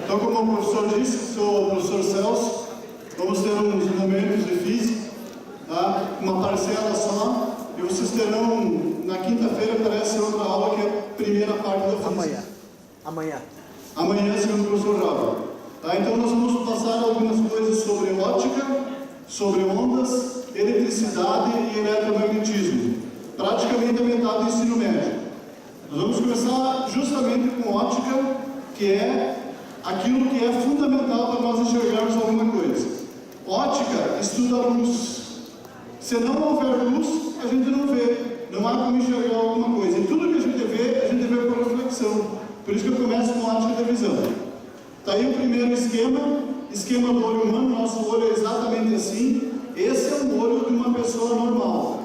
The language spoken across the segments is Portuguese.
Então, como o professor disse, sou o professor Celso, vamos ter uns momentos de física, tá? Uma parcela só, e vocês terão, na quinta-feira, parece outra aula, que é a primeira parte da física. Amanhã, segundo o professor Java. Tá? Então, nós vamos passar algumas coisas sobre ótica, sobre ondas, eletricidade e eletromagnetismo. Praticamente a metade do ensino médio. Nós vamos começar justamente com ótica, que é aquilo que é fundamental para nós enxergarmos alguma coisa. Ótica estuda a luz. Se não houver luz, a gente não vê. Não há como enxergar alguma coisa. E tudo que a gente vê por reflexão. Por isso que eu começo com ótica da visão. Está aí o primeiro esquema do olho humano. Nosso olho é exatamente assim. Esse é o olho de uma pessoa normal.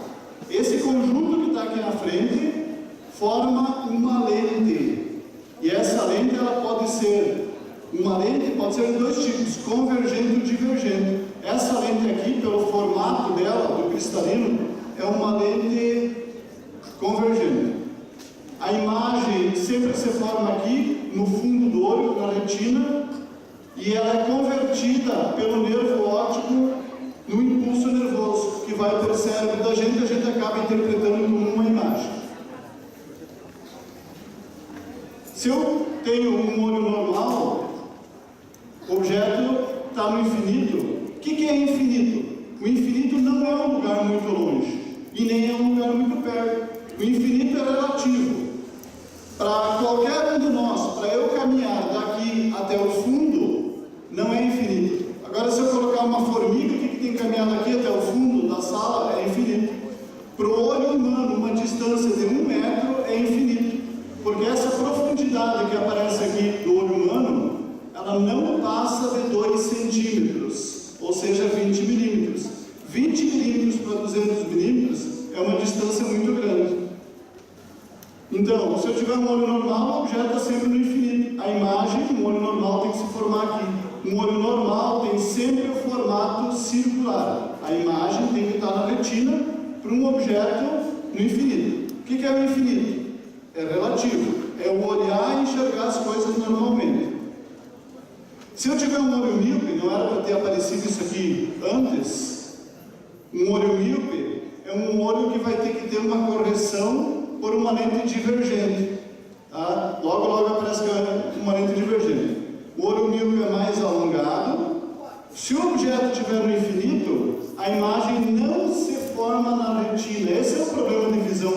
Esse conjunto que está aqui na frente forma uma lente. E essa lente ela pode ser uma lente, pode ser de dois tipos, convergente ou divergente. Essa lente aqui, pelo formato dela, do cristalino, é uma lente convergente. A imagem sempre se forma aqui, no fundo do olho, na retina, e ela é convertida pelo nervo óptico no impulso nervoso, que vai para o cérebro da gente e a gente acaba interpretando como uma imagem. Se eu tenho um olho normal, o objeto está no infinito. O que é infinito? O infinito não é um lugar muito longe e nem é um lugar muito perto. O infinito é relativo. Para qualquer um de nós, para eu caminhar daqui até o fundo, não é infinito. Agora, se eu colocar uma formiga, o que tem que caminhar daqui até o fundo da sala é infinito. Para o olho humano, uma distância de 1 metro é infinito. Porque essa profundidade que aparece aqui do olho humano, ela não passa de 2 centímetros, ou seja, 20 milímetros. 20 milímetros para 200 milímetros é uma distância muito grande. Então, se eu tiver um olho normal, o objeto está sempre no infinito. A imagem, um olho normal tem que se formar aqui. Um olho normal tem sempre o formato circular. A imagem tem que estar na retina para um objeto no infinito. O que é o infinito? É relativo. É o olhar e enxergar as coisas normalmente. Se eu tiver um olho míope, não era para ter aparecido isso aqui antes, um olho míope é um olho que vai ter que ter uma correção por uma lente divergente. Tá? Logo aparece que é uma lente divergente. O olho míope é mais alongado. Se o objeto estiver no infinito, a imagem não se forma na retina. Esse é o problema de visão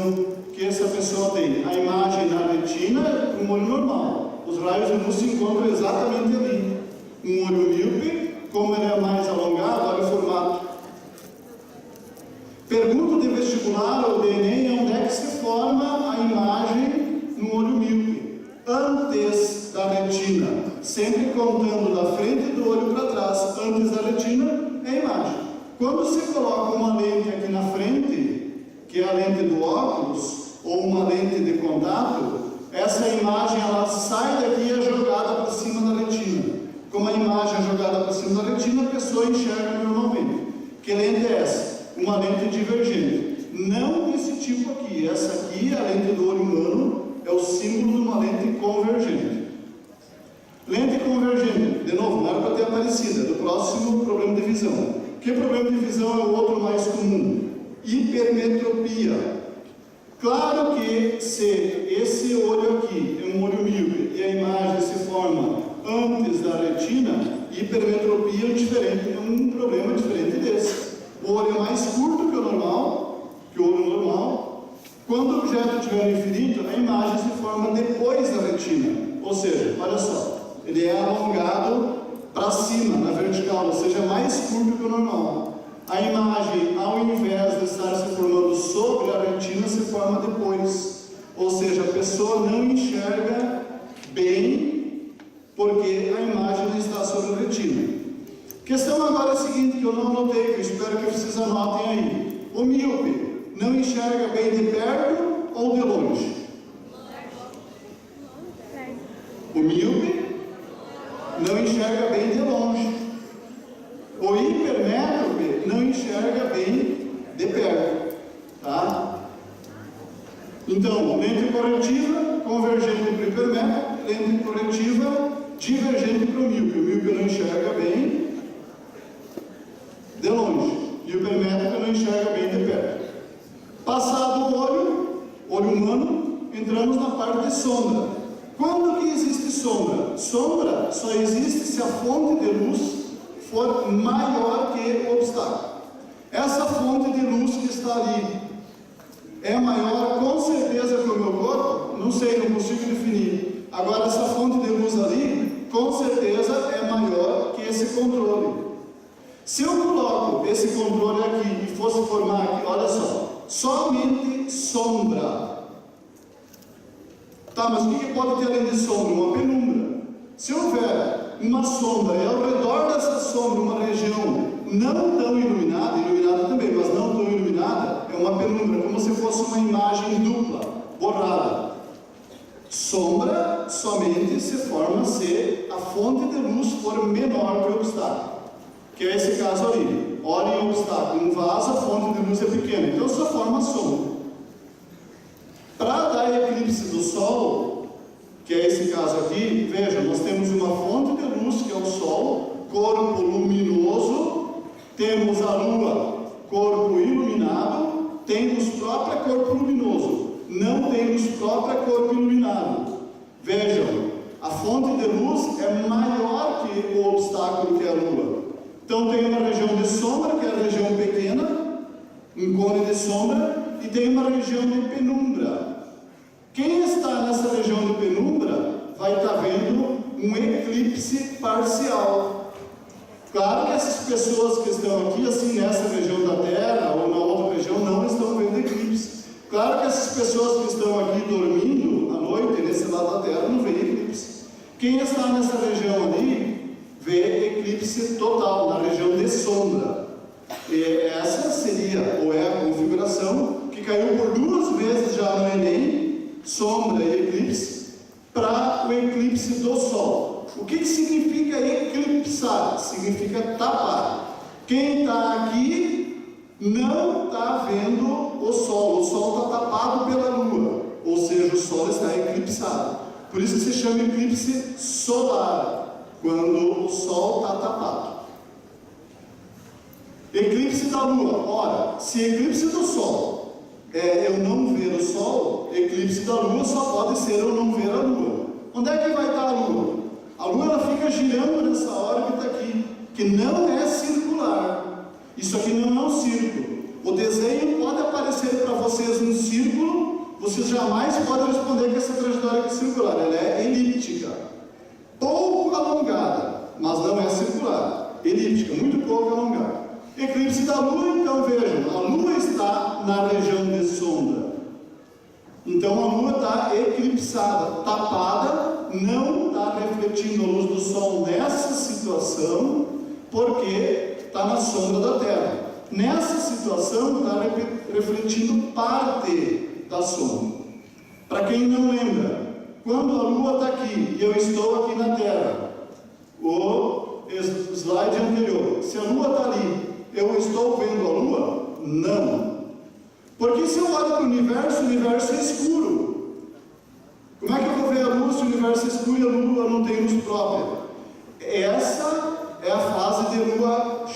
que essa pessoa tem. A imagem na retina é um olho normal. Os raios de luz se encontram exatamente ali. Um olho míope, como ele é mais alongado, olha o formato. Pergunta de vestibular ou de Enem, onde é que se forma a imagem no olho míope? Antes da retina, sempre contando da frente do olho para trás. Antes da retina é a imagem. Quando se coloca uma lente aqui na frente, que é a lente do óculos, ou uma lente de contato, essa imagem ela sai daqui e é jogada para cima da retina. Como a imagem é jogada para cima da retina, a pessoa enxerga normalmente. Que lente é essa? Uma lente divergente. Não desse tipo aqui. Essa aqui, a lente do olho humano, é o símbolo de uma lente convergente. Lente convergente, de novo, não era para ter aparecido, é do próximo problema de visão. Que problema de visão é o outro mais comum? Hipermetropia. Claro que se esse olho aqui é um olho míope e a imagem se forma antes da retina, hipermetropia é um problema diferente desse. O olho é mais curto que o normal, Quando o objeto estiver no infinito, a imagem se forma depois da retina. Ou seja, olha só, ele é alongado para cima, na vertical, ou seja, mais curto que o normal. A imagem, ao invés de estar se formando sobre a retina, se forma depois. Ou seja, a pessoa não enxerga bem porque a imagem não está sobre a retina. Questão agora é a seguinte, que eu não anotei, que eu espero que vocês anotem aí. O míope não enxerga bem de perto ou de longe? O míope não enxerga bem de longe. O hipermétrope não enxerga bem de perto, tá? Então, lente corretiva, convergente para o hipermétrope, lente corretiva divergente para o míope não enxerga bem de longe, e o perimétrico não enxerga bem de perto. Passado o olho humano, entramos na parte de sombra. Quando que existe sombra? Sombra só existe se a fonte de luz for maior que o obstáculo. Essa fonte de luz que está ali é maior com certeza que o meu corpo? Não sei, não consigo definir. Agora, essa fonte de luz ali, com certeza é maior que esse controle. Se eu coloco esse controle aqui e fosse formar aqui, olha só, somente sombra. Tá, mas o que pode ter além de sombra? Uma penumbra. Se houver uma sombra e ao redor dessa sombra uma região não tão iluminada também, mas não tão iluminada, é uma penumbra, como se fosse uma imagem dupla, borrada. Sombra somente se forma se a fonte de luz for menor que o obstáculo, que é esse caso ali. Olhem o obstáculo, um vaso, a fonte de luz é pequena, então só forma sombra. Para dar eclipse do Sol, que é esse caso aqui, veja, nós temos uma fonte de luz que é o Sol, corpo luminoso, temos a Lua, corpo iluminado, tem luz própria, corpo luminoso, não tem luz própria, corpo iluminado. Vejam, a fonte de luz é maior que o obstáculo que é a Lua. Então tem uma região de sombra, que é a região pequena, um cone de sombra, e tem uma região de penumbra. Quem está nessa região de penumbra vai estar vendo um eclipse parcial. Claro que essas pessoas que estão aqui, assim, nessa região da Terra ou na outra região, não estão vendo eclipse. Claro que essas pessoas que estão aqui dormindo à noite, nesse lado da Terra, não veem eclipse. Quem está nessa região ali, vê eclipse total, na região de sombra. E essa seria, ou é a configuração, que caiu por 2 vezes já no Enem, sombra e eclipse, para o eclipse do Sol. O que significa eclipsar? Significa tapar. Quem está aqui não está vendo o Sol está tapado pela Lua, ou seja, o Sol está eclipsado. Por isso se chama eclipse solar, quando o Sol está tapado. Eclipse da Lua. Ora, se eclipse do Sol é eu não ver o Sol, eclipse da Lua só pode ser eu não ver a Lua. Onde é que vai estar a Lua? A Lua ela fica girando nessa órbita aqui, que não é circular. Isso aqui não é um círculo. O desenho pode aparecer para vocês um círculo, vocês jamais podem responder que essa trajetória é circular, ela é elíptica. Pouco alongada, mas não é circular. Elíptica, muito pouco alongada. Eclipse da Lua, então vejam, a Lua está na região de sombra. Então a Lua está eclipsada, tapada, não está refletindo a luz do Sol nessa situação, porque está na sombra da Terra. Nessa situação está refletindo parte da sombra. Para quem não lembra, quando a Lua está aqui e eu estou aqui na Terra, o slide anterior, se a Lua está ali, eu estou vendo a Lua? Não. Porque se eu olho para o universo é escuro. Como é que eu vou ver a luz se o universo é escuro e a Lua não tem luz própria? Essa é a fase de lua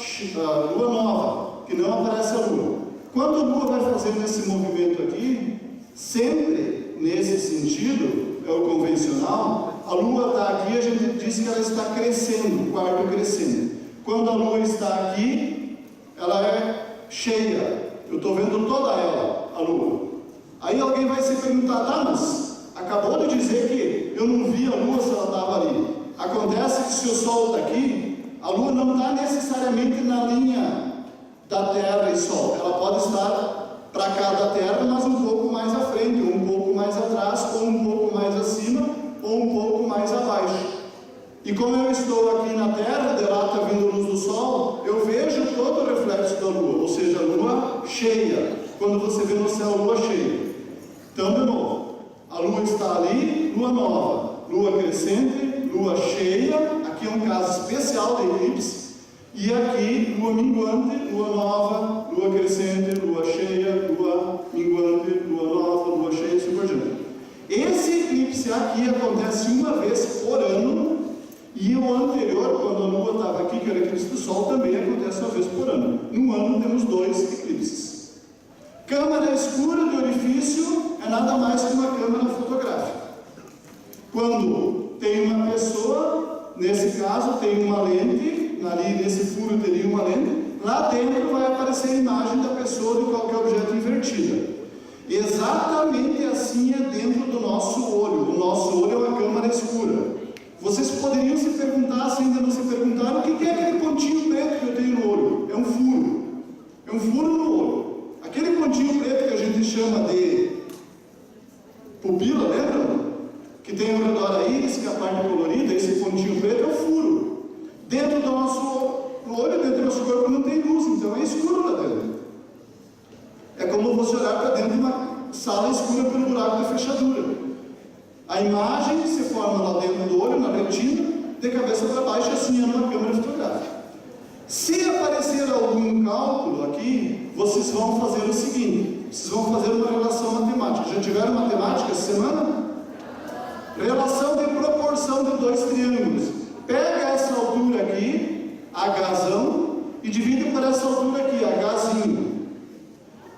nova, que não aparece a Lua. Quando a Lua vai fazendo esse movimento aqui, sempre nesse sentido, é o convencional, a Lua está aqui, a gente diz que ela está crescendo, o quarto crescendo. Quando a Lua está aqui, ela é cheia. Eu estou vendo toda ela, a Lua. Aí alguém vai se perguntar, tá, mas acabou de dizer que eu não vi a Lua se ela estava ali. Acontece que se o Sol está aqui, a Lua não está necessariamente na linha da Terra e Sol. Ela pode estar para cá da Terra, mas um pouco mais à frente, ou um pouco mais atrás, ou um pouco mais acima, ou um pouco mais abaixo. E como eu estou aqui na Terra, de lá está vindo a luz do Sol, eu vejo todo o reflexo da Lua, ou seja, a Lua cheia, quando você vê no céu Lua cheia. Então, de novo, a Lua está ali, Lua nova, Lua crescente, Lua cheia, aqui é um caso especial de eclipse, e aqui Lua minguante, Lua nova, Lua crescente, Lua cheia, Lua minguante, Lua nova, Lua cheia, e assim por diante. Esse eclipse aqui acontece uma vez por ano, E o anterior, quando a Lua estava aqui, que era eclipse do Sol, também acontece uma vez por ano. Num ano temos 2 eclipses. Câmara escura de orifício é nada mais que uma câmara fotográfica. Quando tem uma pessoa, nesse caso tem uma lente, ali nesse furo teria uma lente, lá dentro vai aparecer a imagem da pessoa de qualquer objeto invertida. Exatamente assim é dentro do nosso olho. O nosso olho é uma câmara escura. Vocês poderiam se perguntar, se ainda não se perguntaram, o que é aquele pontinho preto que eu tenho no olho? É um furo. É um furo no olho. Aquele pontinho preto que a gente chama de pupila, lembram? Que tem ao redor a íris, que é a parte colorida, esse pontinho preto é o furo. Dentro do nosso olho, dentro do nosso corpo não tem luz, então é escuro lá dentro. É como você olhar para dentro de uma sala escura pelo buraco da fechadura. A imagem se forma lá dentro do olho, na retina, de cabeça para baixo, assim é numa câmera fotográfica. Se aparecer algum cálculo aqui, vocês vão fazer o seguinte: vocês vão fazer uma relação matemática. Já tiveram matemática essa semana? Relação de proporção de 2 triângulos. Pega essa altura aqui, Hzão, e divide por essa altura aqui, Hzinho.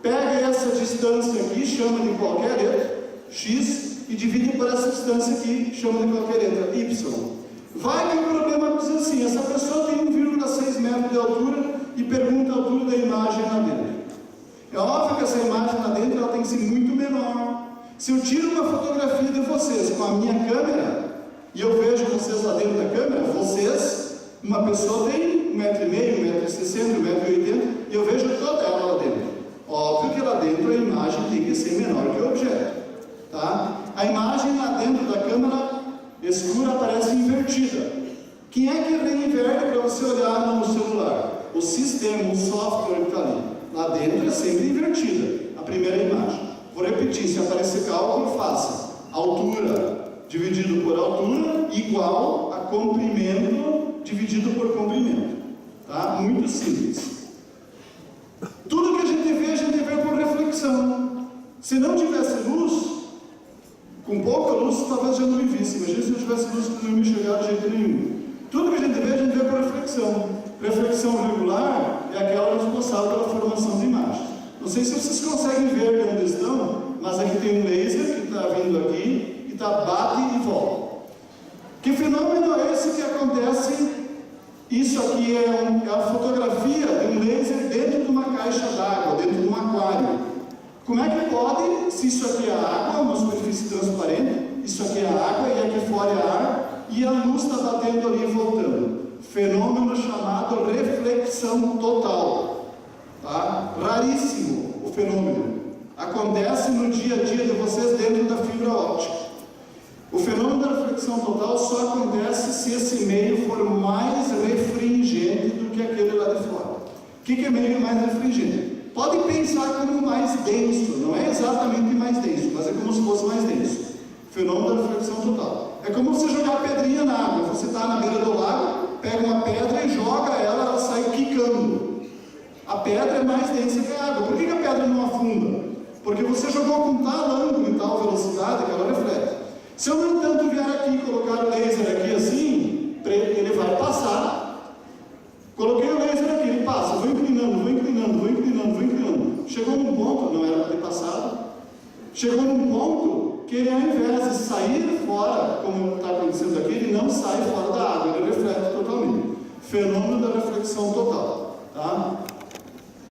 Pega essa distância aqui, chama de qualquer letra, X, e divide por essa distância aqui, chama de qualquer letra, Y. Vai que o problema diz assim: essa pessoa tem 1,6 metros de altura e pergunta a altura da imagem lá dentro. É óbvio que essa imagem lá dentro ela tem que ser muito menor. Se eu tiro uma fotografia de vocês com a minha câmera e eu vejo vocês lá dentro da câmera, vocês, uma pessoa tem 1,5 m, 1,60 m, 1,80 m, e eu vejo toda ela lá dentro. Óbvio que lá dentro a imagem tem que ser menor que o objeto, tá? A imagem lá dentro da câmera escura aparece invertida. Quem é que reinverte para você olhar no celular? O sistema, o software que está ali. Lá dentro é sempre invertida a primeira imagem. Vou repetir: se aparecer cálculo, faça altura dividido por altura igual a comprimento dividido por comprimento, tá? Muito simples. Tudo que a gente vê por reflexão. Se não tivesse luz, com pouca luz talvez já não me visse. Imagina se não tivesse luz, não me enxergar de jeito nenhum. Tudo que a gente vê por reflexão. Reflexão regular é aquela responsável pela formação de imagens. Não sei se vocês conseguem ver de onde estão, mas aqui tem um laser que está vindo aqui e bate e volta. Que fenômeno é esse que acontece? Isso aqui é a fotografia de um laser dentro de uma caixa d'água, dentro de um aquário. Como é que pode, se isso aqui é água, uma superfície transparente, isso aqui é água e aqui fora é ar, e a luz está batendo ali e voltando? Fenômeno chamado reflexão total. Tá? Raríssimo o fenômeno. Acontece no dia a dia de vocês dentro da fibra óptica. O fenômeno da reflexão total só acontece se esse meio for mais refringente do que aquele lá de fora. O que é meio mais refringente? Pode pensar como mais denso, não é exatamente mais denso, mas é como se fosse mais denso. Fenômeno da reflexão total. É como você jogar pedrinha na água. Você está na beira do lago, pega uma pedra e joga ela, ela sai quicando. A pedra é mais densa que a água. Por que a pedra não afunda? Porque você jogou com tal ângulo e tal velocidade que ela reflete. Se eu, no entanto, vier aqui e colocar o laser aqui assim, ele vai passar. Coloquei o laser aqui, ele passa, vou inclinando. Chegou num ponto, não era para ter passado, chegou num ponto que ele, ao invés de sair fora, como está acontecendo aqui, ele não sai fora da água, ele reflete totalmente. Fenômeno da reflexão total.